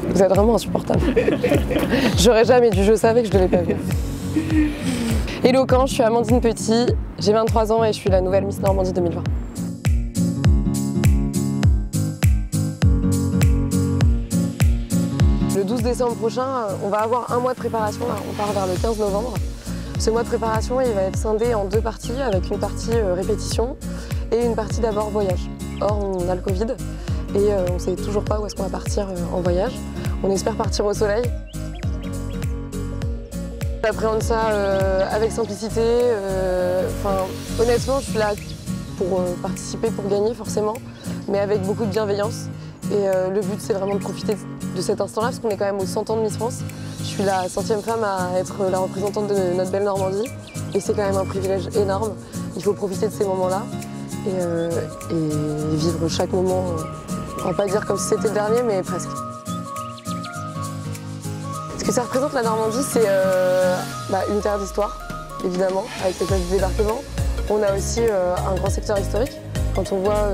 Vous êtes vraiment insupportable. J'aurais jamais dû, je savais que je devais pas venir. Hello Caen, je suis Amandine Petit, j'ai 23 ans et je suis la nouvelle Miss Normandie 2020. Le 12 décembre prochain, on va avoir un mois de préparation, là. On part vers le 15 novembre. Ce mois de préparation, il va être scindé en deux parties, avec une partie répétition et une partie d'abord voyage. Or, on a le Covid et on ne sait toujours pas où est-ce qu'on va partir en voyage. On espère partir au soleil. J'appréhende ça avec simplicité. Honnêtement, je suis là pour participer, pour gagner forcément, mais avec beaucoup de bienveillance. Et le but, c'est vraiment de profiter de cet instant-là, parce qu'on est quand même aux 100 ans de Miss France. Je suis la 100e femme à être la représentante de notre belle Normandie. Et c'est quand même un privilège énorme. Il faut profiter de ces moments-là et vivre chaque moment. On va pas dire comme si c'était le dernier, mais presque. Ce que ça représente la Normandie, c'est une terre d'histoire, évidemment, avec les places de débarquement. On a aussi un grand secteur historique. Quand on voit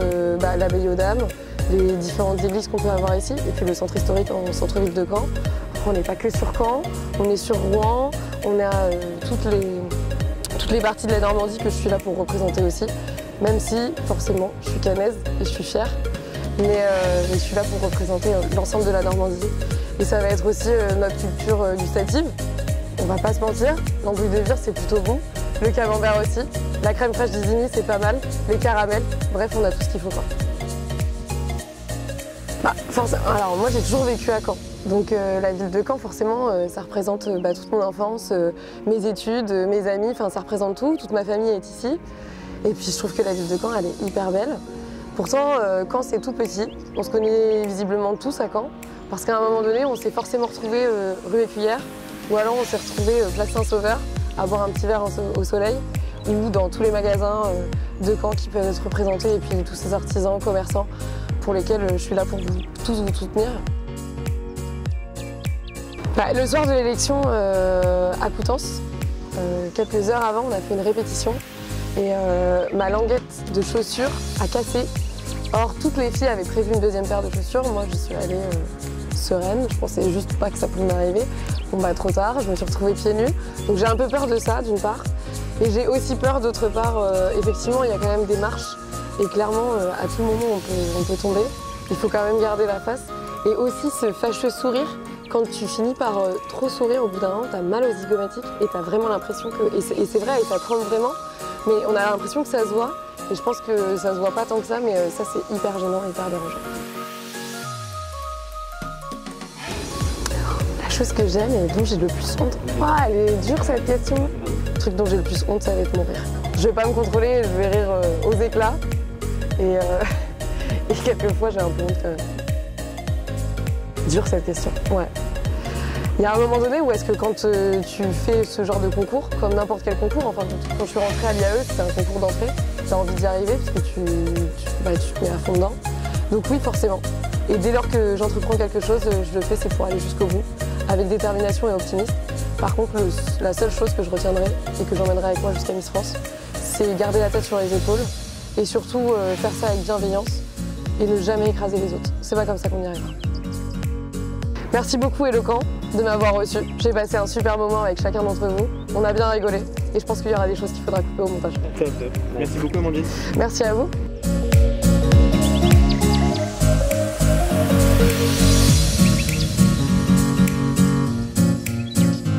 l'abbaye aux Dames, les différentes églises qu'on peut avoir ici, et puis le centre historique en centre-ville de Caen. Après, on n'est pas que sur Caen, on est sur Rouen, on a toutes les parties de la Normandie que je suis là pour représenter aussi. Même si, forcément, je suis canaise et je suis fière, mais je suis là pour représenter l'ensemble de la Normandie. Et ça va être aussi notre culture gustative. On va pas se mentir, l'andouille de vire c'est plutôt bon, le camembert aussi, la crème fraîche d'Isigny c'est pas mal, les caramels, bref on a tout ce qu'il faut quoi. Alors moi j'ai toujours vécu à Caen, donc la ville de Caen forcément ça représente toute mon enfance, mes études, mes amis, ça représente tout, toute ma famille est ici. Et puis je trouve que la ville de Caen elle est hyper belle. Pourtant Caen c'est tout petit, on se connaît visiblement tous à Caen, parce qu'à un moment donné on s'est forcément retrouvé rue Écuyère, ou alors on s'est retrouvé place Saint-Sauveur à boire un petit verre au soleil, ou dans tous les magasins de Caen qui peuvent être représentés, et puis tous ces artisans, commerçants, pour lesquels je suis là pour tous vous soutenir. Le soir de l'élection à Coutances, quelques heures avant, on a fait une répétition et ma languette de chaussures a cassé. Or, toutes les filles avaient prévu une deuxième paire de chaussures. Moi, je suis allée sereine, je pensais juste pas que ça pouvait m'arriver. Trop tard, je me suis retrouvée pieds nus. Donc j'ai un peu peur de ça, d'une part. Et j'ai aussi peur, d'autre part, effectivement, il y a quand même des marches. Et clairement, à tout moment, on peut tomber. Il faut quand même garder la face. Et aussi ce fâcheux sourire, quand tu finis par trop sourire, au bout d'un moment, t'as mal aux zygomatiques et t'as vraiment l'impression que... Et c'est vrai, et ça tremble vraiment, mais on a l'impression que ça se voit. Et je pense que ça se voit pas tant que ça, mais ça, c'est hyper gênant, hyper dérangeant. La chose que j'aime et dont j'ai le plus honte... elle est dure cette question. Le truc dont j'ai le plus honte, ça va être mon rire. Je vais pas me contrôler, je vais rire aux éclats. Et quelquefois, j'ai un peu honte quand même. Dure cette question, ouais. Il y a un moment donné où est-ce que quand tu fais ce genre de concours, comme n'importe quel concours, enfin quand je suis rentrée à l'IAE, c'était un concours d'entrée, tu as envie d'y arriver parce que tu te mets à fond dedans. Donc oui, forcément. Et dès lors que j'entreprends quelque chose, je le fais, c'est pour aller jusqu'au bout, avec détermination et optimisme. Par contre, la seule chose que je retiendrai et que j'emmènerai avec moi jusqu'à Miss France, c'est garder la tête sur les épaules et surtout faire ça avec bienveillance et ne jamais écraser les autres. C'est pas comme ça qu'on y arrivera. Merci beaucoup Hello Caen de m'avoir reçu. J'ai passé un super moment avec chacun d'entre vous. On a bien rigolé et je pense qu'il y aura des choses qu'il faudra couper au montage. Top. Merci beaucoup Amandine. Merci à vous.